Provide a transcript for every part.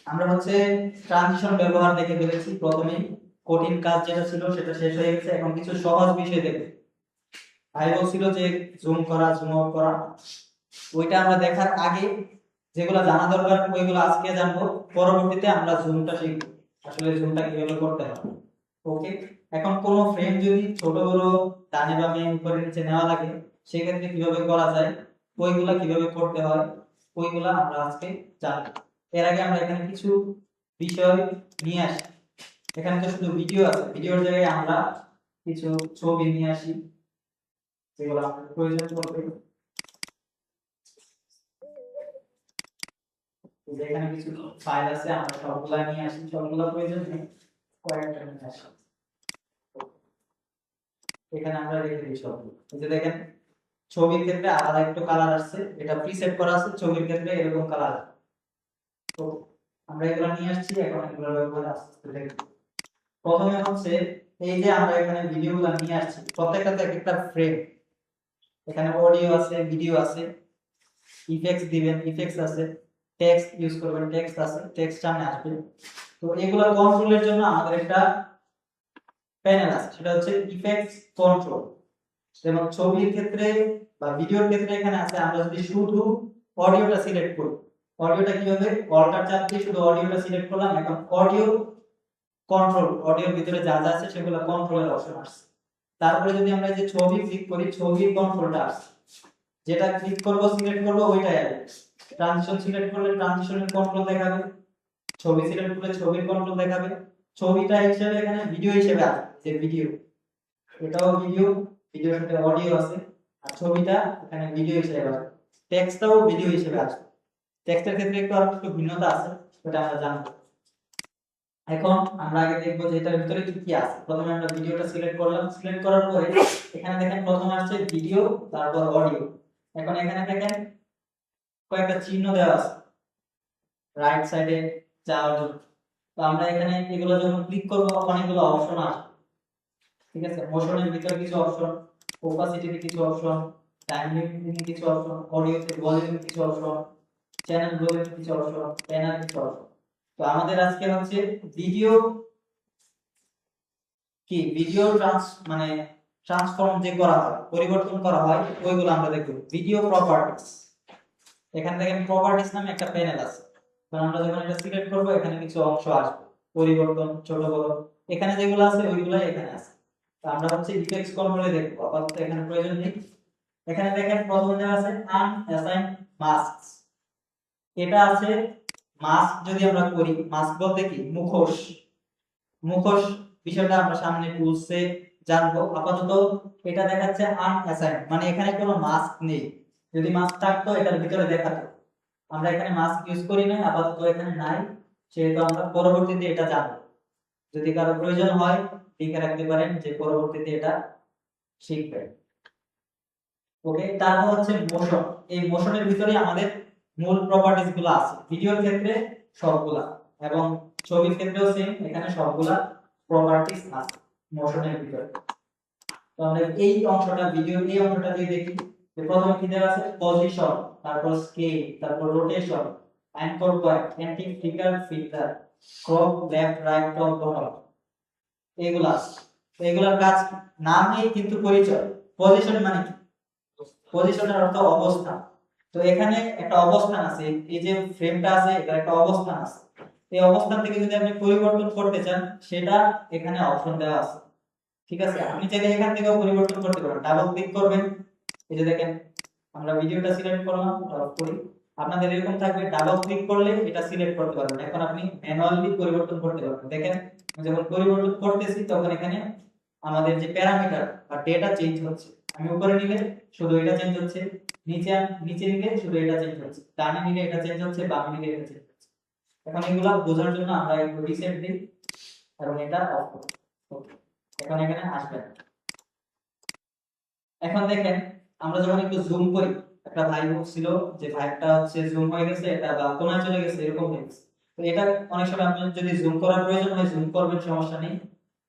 আমরা হচ্ছে ট্রানজিশন ব্যবহার দেখে ফেলেছি প্রথমে। কঠিন কাজ যেটা ছিল সেটা শেষ হয়ে গেছে, এখন কিছু সহজ বিষয় দেখব। ভাই বলছিল যে জুম করা, জুম আউট করা, ওইটা আমরা দেখার আগে যেগুলো জানা দরকার ওইগুলো আজকে জানবো, পরবর্তীতে আমরা জুমটা শিখব, আসলে জুমটা কিভাবে করতে হয়। ওকে, এখন কোন ফ্রেম যদি ছোট বড়, ডানে বামে, উপরে নিচে নেওয়া লাগে, সেক্ষেত্রে কিভাবে করা যায়, ওইগুলা কিভাবে করতে হয়, ওইগুলা আমরা আজকে জানবো। এর আগে আমরা এখানে কিছু বিষয় নিয়ে আসি। এখানে তো শুধু ভিডিও আছে, ভিডিওর জায়গায় আমরা কিছু ছবি নিয়ে আসি যেগুলো আমাদের প্রয়োজন পড়বে। যেখানে কিছু ফাইল আছে আমরা সবগুলা নিয়ে আসি, সবগুলা প্রয়োজন নেই, কয়েকটা নিয়ে আসি। এখানে আমরা রেখে দিই সবগুলো। এই যে দেখেন ছবির ক্ষেত্রে আলাদা একটু কালার আসছে, এটা প্রিসেট করা আছে, ছবির ক্ষেত্রে এরকম কালার। তো আমরা এগুলো নিয়ে আসছি, এখন এগুলো ব্যবহার আস্তে দেখব। প্রথমে হচ্ছে এই যে আমরা এখানে ভিডিওগুলো নিয়ে আসছি, প্রত্যেকটাতে একটা ফ্রেম, এখানে অডিও আছে, ভিডিও আছে, ইফেক্টস দিবেন, ইফেক্টস আছে, টেক্সট ইউজ করবেন, টেক্সট আছে, টেক্সট সামনে আসবে। তো এগুলা কন্ট্রোলের জন্য আমাদের একটা প্যানেল আছে, সেটা হচ্ছে ইফেক্টস কন্ট্রোল। যেমন ছবির ক্ষেত্রে বা ভিডিওর ক্ষেত্রে এখানে আছে, আমরা যদি শুধু অডিওটা সিলেক্ট করি, অডিওটা কিভাবে, অল্টার চাপ দিয়ে শুধু অডিওটা সিলেক্ট করলাম, এখন অডিও কন্ট্রোল, অডিওর ভিতরে যা যা আছে সেগুলো কন্ট্রোলের অপশন আসছে। তারপরে যদি আমরা এই যে ছবি ক্লিক করি, ছবির কন্ট্রোলটা আসছে, যেটা ক্লিক করব সিলেক্ট করব ওইটাই আসবে। ট্রানজিশন সিলেক্ট করলে ট্রানজিশনের কন্ট্রোল দেখাবে, ছবি সিলেক্ট করলে ছবির কন্ট্রোল দেখাবে। ছবিটা হিসেবে এখানে ভিডিও হিসেবে আছে, যে ভিডিও, এটাও ভিডিও, ভিডিওর সাথে অডিও আছে, আর ছবিটা এখানে ভিডিও হিসেবে আছে, টেক্সটটাও ভিডিও হিসেবে আছে। টেক্সটের ক্ষেত্রে একটু আর একটু ভিন্নতা আছে, সেটা আমরা জানবো। এখন আমরা আগে দেখবো যে এটার ভিতরে কি কি আছে। প্রথমে আমরা ভিডিওটা সিলেক্ট করলাম, সিলেক্ট করার পরে এখানে দেখেন প্রথমে আসছে ভিডিও, তারপর অডিও। এখন এখানে দেখেন কয়েকটা চিহ্ন দেওয়া আছে রাইট সাইডে যাওয়ার জন্য। তো আমরা এখানে এগুলো যখন ক্লিক করব অনেকগুলো অপশন আসবে, ঠিক আছে। মোশনের ভিতরে কিছু অপশন, ওপাসিটিতে কিছু অপশন, টাইম লিমিটিং কিছু অপশন, অডিওতে ভলিউম কিছু অপশন, চ্যানেল গ্রোথের কিছু অপশন, প্যানেল কিছু অপশন। তো আমাদের আজকে হচ্ছে ভিডিও কি, ভিডিও মানে ট্রান্সফর্ম যে করা হয়, পরিবর্তন করা হয়, ওইগুলো আমরা দেখব। ভিডিও প্রপার্টিজ, এখানে দেখেন প্রপার্টিজ নামে একটা প্যানেল আছে। তো আমরা যখন এটা সিলেক্ট করব এখানে কিছু অংশ আসবে, পরিবর্তন, ছোট বড়, এখানে যেগুলো আছে ওইগুলাই এখানে আছে। তো আমরা হচ্ছে ইফেক্টস কন্ট্রোলে দেখব, আপাতত এখানে প্রয়োজন নেই। এখানে দেখেন প্রথমে দেওয়া আছে আনঅ্যাসাইন্ড মাস্কস, এটা আছে মাস্ক। যদি আমরা করি, মাস্ক বলতে কি, মুখোশ। মুখোশ বিষয়টা আমরা সামনে টুলসে জানবো। আপাতত এটা দেখাচ্ছে আনঅ্যাসাইন্ড, মানে এখানে কোনো মাস্ক নেই। যদি মাস্ক থাকতো এটার ভিতরে দেখাতো। আমরা এখানে মাস্ক ইউজ করি না, আপাতত এখানে নাই, সেহেতু আমরা পরবর্তীতে এটা জানবো। যদি কারো প্রয়োজন হয় লিখে রাখতে পারেন যে পরবর্তীতে এটা শিখবেন। ওকে, তারপর হচ্ছে মোশন। এই মোশনের ভিতরে আমাদের মূল প্রপার্টিজ গুলো আছে, ভিডিওর ক্ষেত্রে সবগুলা, এবং ছবির ক্ষেত্রেও সেম, এখানে সবগুলা প্রপার্টিজ আছে মোশনের ভিতরে। তো আমরা এই অংশটা, ভিডিওর এই অংশটা দিয়ে দেখি যে প্রথমে কি দেওয়া আছে, পজিশন, তারপর স্কেল, তারপর rotation, anchor point, anti flicker filter, crop, left, right, top, bottom, এগুলা আছে। তো এগুলার কাজ নামই কিন্তু পরিচয়। পজিশন মানে কি, পজিশনের অর্থ অবস্থান। তো এখানে একটা অবস্থান আছে, এই যে ফ্রেমটা আছে এটার একটা অবস্থান আছে। এই অবস্থান থেকে যদি আপনি পরিবর্তন করতে চান সেটা এখানে অপশন দেওয়া আছে, ঠিক আছে। আপনি চাইলে এখান থেকেও পরিবর্তন করতে পারেন, ডাবল ক্লিক করবেন। এই যে দেখেন আমরা ভিডিওটা সিলেক্ট করলাম, ড্রপ করি, আপনাদের এরকম থাকবে, ডাবল ক্লিক করলে এটা সিলেক্ট করতে পারবেন। এখন আপনি ম্যানুয়ালি পরিবর্তন করতে পারবেন। দেখেন আমি যখন পরিবর্তন করতেছি তখন এখানে আমাদের যে প্যারামিটার বা ডেটা চেঞ্জ হচ্ছে। আমি উপরে নিলে শুধু এটা চেঞ্জ হচ্ছে, নিচে নিচে নিলে শুধু এটা চেঞ্জ হচ্ছে, ডানে নিলে এটা চেঞ্জ হচ্ছে, বামে নিলে এটা চেঞ্জ হচ্ছে। এখন এগুলা বোঝার জন্য আমরা একটু রিসেট দিই এবং এটা অফ করি। ওকে, এখন এখানে আসবে। এখন দেখেন আমরা যখন একটু জুম করি, একটা ভাই ছিল যে ভাইটা হচ্ছে জুম হয়ে গেছে, এটা বা কোণায় চলে গেছে, এরকম হয়ে গেছে। তো এটা অনেক সময় আপনি যদি জুম করার প্রয়োজন হয় জুম করবেন, সমস্যা নেই।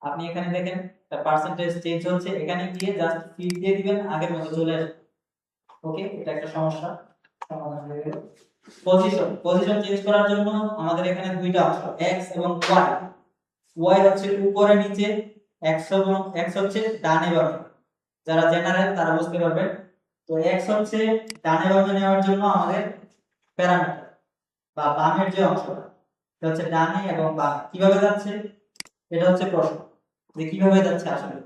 আপনি এখানে দেখেন একটা পার্সেন্টেজ চেঞ্জ হচ্ছে, এখানে গিয়ে জাস্ট ফিট দিয়ে দিবেন, আগের মতো চলে আসবে। ওকে, এটা একটা সমস্যা। পজিশন চেঞ্জ করার জন্য আমাদের এখানে দুইটা অপশন x এবং y। y হচ্ছে উপরে নিচে, x হচ্ছে ডানে বামে। যারা জেনারেল তারা বুঝতে পারবেন। তো x হচ্ছে ডানে বামে নেওয়ার জন্য আমাদের প্যারামিটার বা বামের যে অংশটা এটা হচ্ছে ডানে এবং বামে কিভাবে যাচ্ছে এটা হচ্ছে প্রশ্ন, যে কিভাবে যাচ্ছে আসলে।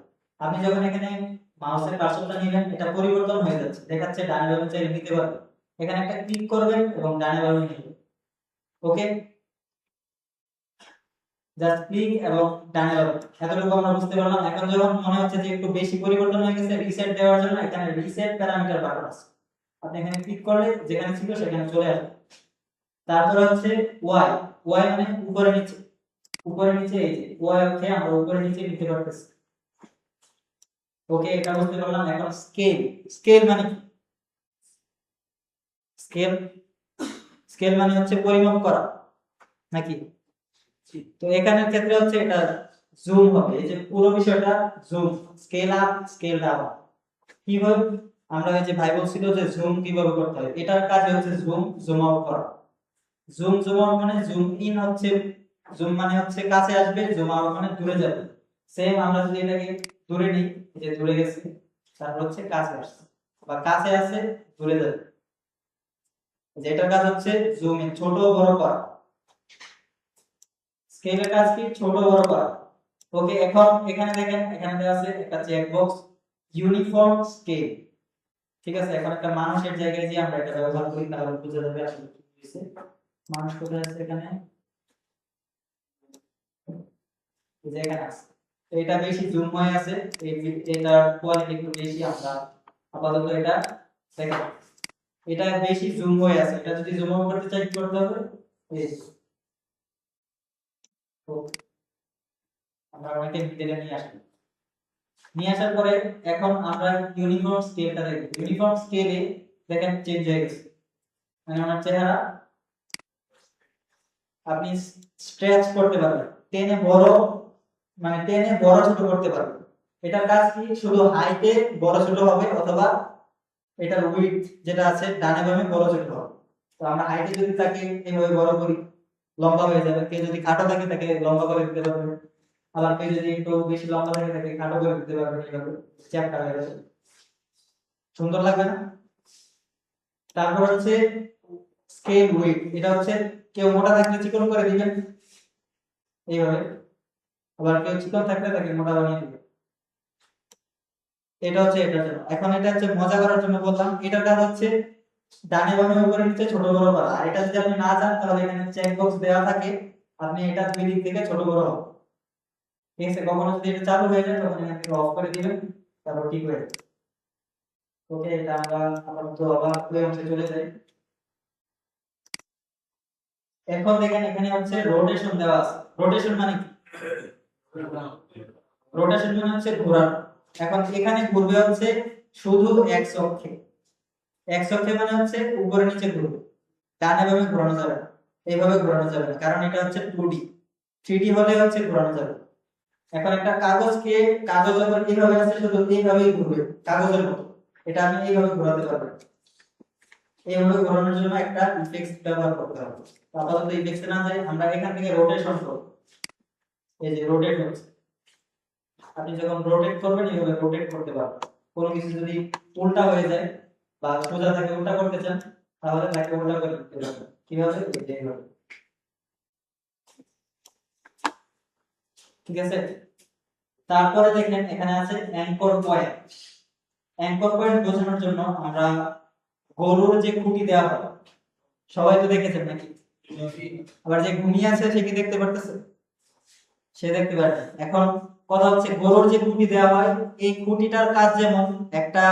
আপনি যখন এখানে মাউসের কার্সরটা নেবেন এটা পরিবর্তন হয়ে যাচ্ছে, দেখাচ্ছে ডানে বামে চাইলে নিতে পারবেন। এখানে একটা ক্লিক করবেন এবং ডানে বামে নেবেন। ওকে, জাস্ট ক্লিক এবং ডানে বামে, এতটুকু আমরা বুঝতে পারলাম। এখন যখন মনে হচ্ছে যে একটু বেশি পরিবর্তন হয়ে গেছে, রিসেট দেওয়ার জন্য এখানে রিসেট প্যারামিটার বাটন আছে, আপনি এখানে ক্লিক করলে যেখানে ছিল সেখানে চলে আসবে। তারপর হচ্ছে y, y মানে উপরে নিচে, উপরে নিচে এই যে y হচ্ছে আমরা উপরে নিচে নিতে পারতেছি। ওকে, এটা বুঝতে পারলাম। এখন স্কেল, স্কেল মানে কি? স্কেল, স্কেল মানে হচ্ছে পরিমাপ করা নাকি? তো এখানের ক্ষেত্রে হচ্ছে এটা জুম হবে, এই যে পুরো বিষয়টা zoom, scale up scale down. কিভাবে আমরা এই যে ভাই বলছিল যে জুম কিভাবে করতে হয়, এটার কাজ হচ্ছে জুম জুম আউট করা। জুম জুম আউট মানে জুম ইন হচ্ছে, জুম মানে হচ্ছে কাছে আসবে, জুম আউট মানে দূরে যাবে। সেম আমরা যদি এটাকে দূরে নিই, এই যে দূরে গেছে, তারপর হচ্ছে কাছে আসছে, বা কাছে আছে দূরে যাবে, যেটার কাজ হচ্ছে জুম ইন, ছোট বড় করা। স্কেলের কাজ কি? ছোট বড় করা। ওকে, এখন এখানে দেখেন, এখানে দেওয়া আছে একটা চেক বক্স, ইউনিফর্ম স্কেল। ঠিক আছে, এখন একটা মানুষের জায়গায় যে আমরা এটা ব্যবহার করি তাহলে বুঝা যাবে আসলে কি হয়েছে। মানুষ কোথায় আছে এখানে? এই যে এখানে আছে। এটা বেশি জুম হয়ে আছে, এটার কোয়ালিটি একটু বেশি, আমরা আপাতত এটা দেখেন, এটা বেশি জুম হয়ে আছে। এটা যদি জুম আউট করতে চাই কি করতে হবে? এই তো আমরা অনেকে মিডলে নিয়ে আসি, নিয়ে আসার পরে এখন আমরা ইউনিফর্ম স্কেলটা দেখব। ইউনিফর্ম স্কেলে দেখেন চেঞ্জ হয়ে গেছে, মানে ওনার চেহারা আপনি স্ট্রেচ করতে পারবেন, টেনে বড়, মানে টেনে বড় ছোট করতে পারবেন। এটার কাজ কি? শুধু হাইটে বড় ছোট হবে, অথবা এটার উইডথ যেটা আছে ডানে বামে বড় ছোট হবে। তো আমরা হাইটে যদি তাকে এইভাবে বড় করি লম্বা হয়ে যাবে, কেউ যদি খাটো থাকে তাকে লম্বা করে দিতে পারবে, আবার কেউ যদি একটু বেশি লম্বা থাকে তাকে খাটো করে দিতে পারবে, এইভাবে চ্যাপ্টা হয়ে যাবে, সুন্দর লাগবে না? তারপর হচ্ছে স্কেল উইডথ, এটা হচ্ছে কেউ মোটা থাকলে চিকন করে দিবেন এইভাবে, আবার কেউ চিকন থাকলে তাকে মোটা বানিয়ে দিবেন। এটা হচ্ছে এটার জন্য। এখন এটা হচ্ছে মজা করার জন্য বললাম, এটার কাজ হচ্ছে ডানে বামে উপরে নিচে ছোট বড় করা। আর এটা যদি আপনি না চান তাহলে এখানে চেক বক্স দেওয়া থাকে, আপনি এটা দুই দিক থেকে ছোট বড় হবে। ঠিক আছে, কখনো যদি এটা চালু হয়ে যায় তখন এখান থেকে অফ করে দিবেন, তারপর ঠিক হয়ে যাবে। ওকে, এটা আমরা আপাতত আবার ওই অংশে চলে যাই। এখন দেখেন এখানে হচ্ছে রোটেশন দেওয়া আছে। রোটেশন মানে কি? রোটেশন মানে হচ্ছে ঘোরানো। এখন এখানে ঘুরবে হচ্ছে শুধু এক্স অক্ষে। এক্স অক্ষে মানে হচ্ছে উপরে নিচে ঘুরবে, ডানে বামে ঘোরানো যাবে না, এইভাবে ঘোরানো যাবে না, কারণ এটা হচ্ছে 2D। 3D হলে হচ্ছে ঘোরানো যাবে। এখন একটা কাগজকে, কাগজ যখন এইভাবে আছে শুধু এইভাবেই ঘুরবে কাগজের মতো, এটা আমি এইভাবে ঘোরাতে পারবো না। এইভাবে ঘোরানোর জন্য একটা ইফেক্ট ব্যবহার করতে হবে। আপাতত ইফেক্টে না যাই, আমরা এখান থেকে রোটেশন করব। এই যে রোটেট হচ্ছে, আপনি যখন রোটেট করবেন এইভাবে রোটেট করতে পারবেন। কোনো কিছু যদি উল্টা হয়ে যায় বা সোজা থাকে উল্টা করতে চান তাহলে তাকে উল্টা করে দিতে পারবেন। কিভাবে? এই যে এইভাবে। ঠিক আছে, তারপরে দেখেন এখানে আছে অ্যাঙ্কর পয়েন্ট। অ্যাঙ্কর পয়েন্ট বোঝানোর জন্য আমরা গরুর যে খুঁটি দেওয়া হয়, সবাই তো দেখেছেন নাকি? আবার যে ঘুমিয়ে আছে সে কি দেখতে পারতেছে? সে দেখতে পারে। এখন কথা হচ্ছে গরুর যে খুঁটি দেওয়া হয়, এই খুঁটিটার কাজ যেমন একটা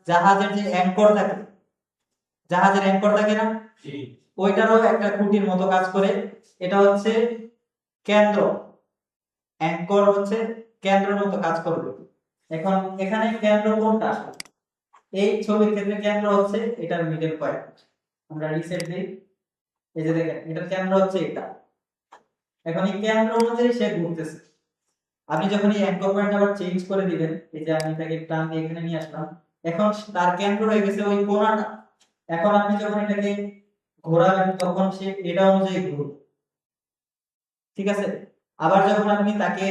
জাহাজের যে অ্যাঙ্কর থাকে, জাহাজের অ্যাঙ্কর থাকে না, ওইটারও একটা খুঁটির মতো কাজ করে। এটা হচ্ছে কেন্দ্র, অ্যাঙ্কর হচ্ছে কেন্দ্রের মতো কাজ করবে। এখন এখানে কেন্দ্র কোনটা? এই ছবির ক্ষেত্রে কেন্দ্র হচ্ছে এটার মিডল পয়েন্ট। আমরা রিসেট দিই, এই যে দেখেন এটার কেন্দ্র হচ্ছে এটা। এখন এই কেন্দ্র অনুযায়ী সে ঘুরতেছে। আপনি যখন এই অ্যাঙ্কর পয়েন্ট আবার চেঞ্জ করে দিবেন, এই যে আমি এটাকে টান দিয়ে এখানে নিয়ে আসলাম, এখন তার কেন্দ্র হয়ে গেছে ওই কোণাটা। এখন আপনি যখন এটাকে ঘোরাবেন তখন সে এটা অনুযায়ী ঘুরবে, ঠিক আছে। আবার যখন আপনি তাকে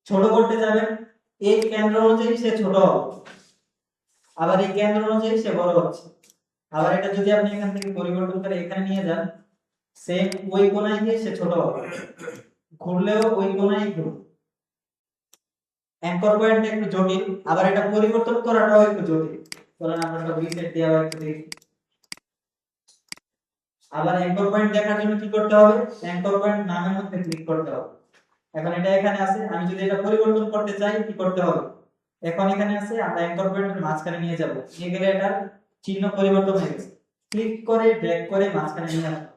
ছোট করতে যাবেন, এই কেন্দ্র অনুযায়ী সে ছোট হবে, আবার এই কেন্দ্র অনুযায়ী সে বড় হচ্ছে। আবার এটা যদি আপনি এখান থেকে পরিবর্তন করে এখানে নিয়ে যান, সেম ওই কোণায় গিয়ে সে ছোট হবে, ঘুরলেও ওই কোণায় ঘুরবে। অ্যাঙ্কর পয়েন্ট একটু জটিল, আবার এটা পরিবর্তন করাটাও একটু জটিল। চলেন আমরা সব রিসেট দিয়ে আবার একটু দেখি। আবার অ্যাঙ্কর পয়েন্ট দেখার জন্য কি করতে হবে, অ্যাঙ্কর পয়েন্ট নামের মধ্যে ক্লিক করতে হবে। এখন এটা এখানে আছে, আমি যদি এটা পরিবর্তন করতে চাই কি করতে হবে, এখন এখানে আছে, আমরা অ্যাঙ্কর পয়েন্টের মাঝখানে নিয়ে যাব, নিয়ে গেলে এটার চিহ্ন পরিবর্তন হয়ে গেছে, ক্লিক করে ড্র্যাগ করে মাঝখানে নিয়ে আসবো।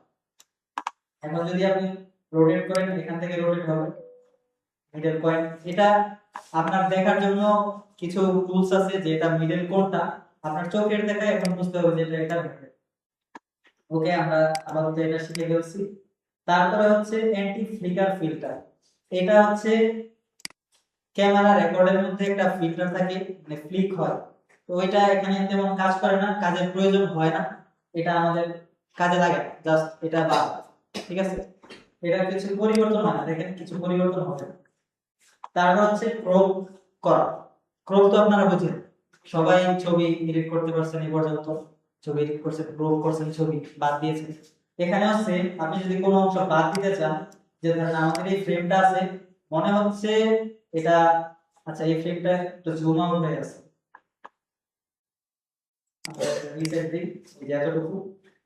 এখন যদি আপনি রোটেট করেন, এখান থেকে রোটেট হবে মিডল পয়েন্ট। এটা আপনার দেখার জন্য কিছু টুলস আছে যে এটা মিডল কোনটা, আপনার চোখের দেখায় এখন বুঝতে হবে যে এটা মিডল। ওকে, আমরা আপাতত এটা শিখে ফেলছি। তারপরে হচ্ছে অ্যান্টি ফ্লিকার ফিল্টার। এটা হচ্ছে ক্যামেরা রেকর্ডের মধ্যে একটা ফিল্টার থাকে, মানে ফ্লিক হয়, তো এটা এখানে তেমন কাজ করে না, কাজের প্রয়োজন হয় না, এটা আমাদের কাজে লাগে না, জাস্ট এটা বাদ, ঠিক আছে। এটা কিছু পরিবর্তন হয় না, দেখেন কিছু পরিবর্তন হবে না। তারপর হচ্ছে ক্রপ করা। ক্রপ তো আপনারা বুঝেন, সবাই ছবি এডিট করতে পারছেন এই পর্যন্ত, ছবি এডিট করছেন, ক্রপ করছেন, ছবি বাদ দিয়েছেন। এখানে হচ্ছে আপনি যদি কোনো অংশ বাদ দিতে চান, যে ধরেন আমাদের এই ফ্রেমটা আছে, মনে হচ্ছে এটা, আচ্ছা এই ফ্রেমটা একটু জুম আউট হয়ে গেছে, রিসেট দিই, এই যে এতটুকু।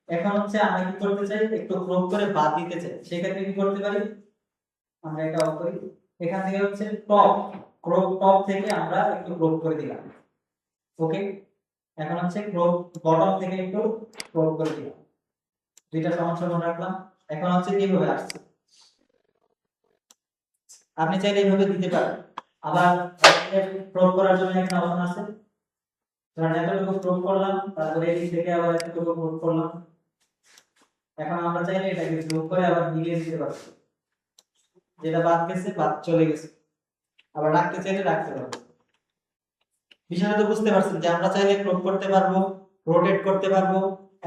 এখন হচ্ছে আমরা কি করতে চাই, একটু ক্রপ করে বাদ দিতে চাই, সেক্ষেত্রে কি করতে পারি, আমরা এটা অফ করি, এখান থেকে হচ্ছে টপ, ক্রপ টপ থেকে আমরা একটু ক্রপ করে দিলাম। ওকে, এখন হচ্ছে ক্রপ বটম থেকে একটু ক্রপ করে দিলাম, দুইটা সমান সমান রাখলাম। এখন হচ্ছে কিভাবে আসছে, আপনি চাইলে এইভাবে দিতে পারেন। আবার ক্রপ করার জন্য এখানে অপশন আছে, ধরেন এতটুকু ক্রপ করলাম, তারপরে এই থেকে আবার এতটুকু ক্রপ করলাম। এখন আমরা চাইলে এটাকে জুম করে আবার মিলিয়ে দিতে পারি, যেটা বাদ গেছে বাদ চলে গেছে, আবার রাখতে চাইলে রাখতে পারবো। বিষয়টা তো বুঝতে পারছেন যে আমরা চাইলে ক্রপ করতে পারবো, রোটেট করতে পারবো,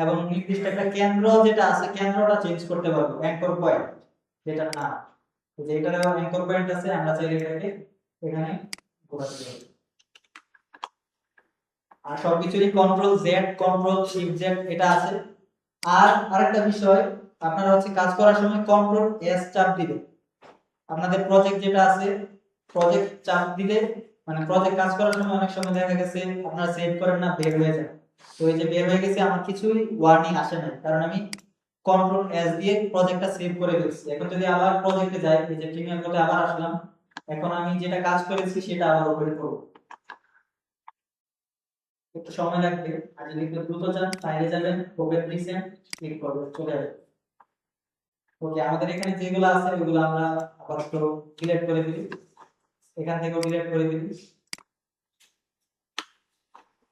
এবং নির্দিষ্ট একটা কেন্দ্র যেটা আছে কেন্দ্রটা চেঞ্জ করতে পারবো, অ্যাঙ্কর পয়েন্ট যেটা না, যে এটা অ্যাঙ্কর পয়েন্ট আছে, আমরা চাইলে এটাকে এখানে ঘোরাতে পারবো। আর সবকিছুরই control Z, control shift Z এটা আছে। আর আরেকটা বিষয়, আপনারা হচ্ছে কাজ করার সময় কন্ট্রোল এস চাপ দিবেন। আপনাদের প্রজেক্ট যেটা আছে, প্রজেক্ট চাপ দিলে, মানে প্রজেক্ট কাজ করার সময় অনেক সময় দেখা গেছে আপনারা সেভ করেন না, বের হয়ে যায়, তো এই যে বের হয়ে গেছে আমার কিছুই ওয়ার্নিং আসে না, কারণ আমি কন্ট্রোল এস দিয়ে প্রজেক্টটা সেভ করে ফেলছি। এখন যদি আবার প্রজেক্টে যাই, এই যে প্রিমিয়ার কোডে আবার আসলাম, এখন আমি যেটা কাজ করেছি সেটা আবার ওপেন করব, একটু সময় লাগবে। আর যদি একটু দ্রুত চান ফাইলে যাবেন, ওপেন রিসেন্ট ক্লিক করবেন, চলে আসবে। ওকে, আমাদের এখানে যেগুলো আছে ওগুলো আমরা আপাতত ডিলিট করে দিই, এখান থেকেও ডিলিট করে দিই।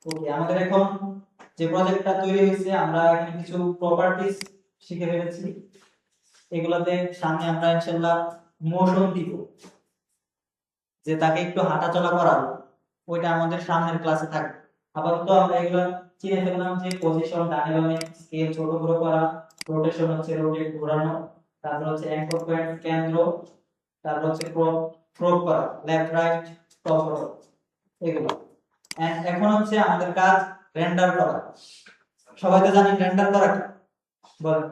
ওকে, আমাদের এখন যে প্রজেক্টটা তৈরি হয়েছে, আমরা এখানে কিছু প্রপার্টিজ শিখে ফেলেছি, এগুলাতে সামনে আমরা ইনশাআল্লাহ মোশন দিব, যে তাকে একটু হাঁটাচলা করাবো, ওইটা আমাদের সামনের ক্লাসে থাকবে। আপাতত আমরা এগুলা চিনে ফেললাম, যে পজিশন ডানে বামে, স্কেল ছোট বড় করা, রোটেশন হচ্ছে রোটেট ঘোরানো, তারপর হচ্ছে অ্যাঙ্কর পয়েন্ট কেন্দ্র, তারপর হচ্ছে ক্রপ, ক্রপ করা লেফট রাইট টপ বটম, এগুলো। এন্ড এখন হচ্ছে আমাদের কাজ রেন্ডার করা। সবাই তো জানেন রেন্ডার করা কি, বলেন।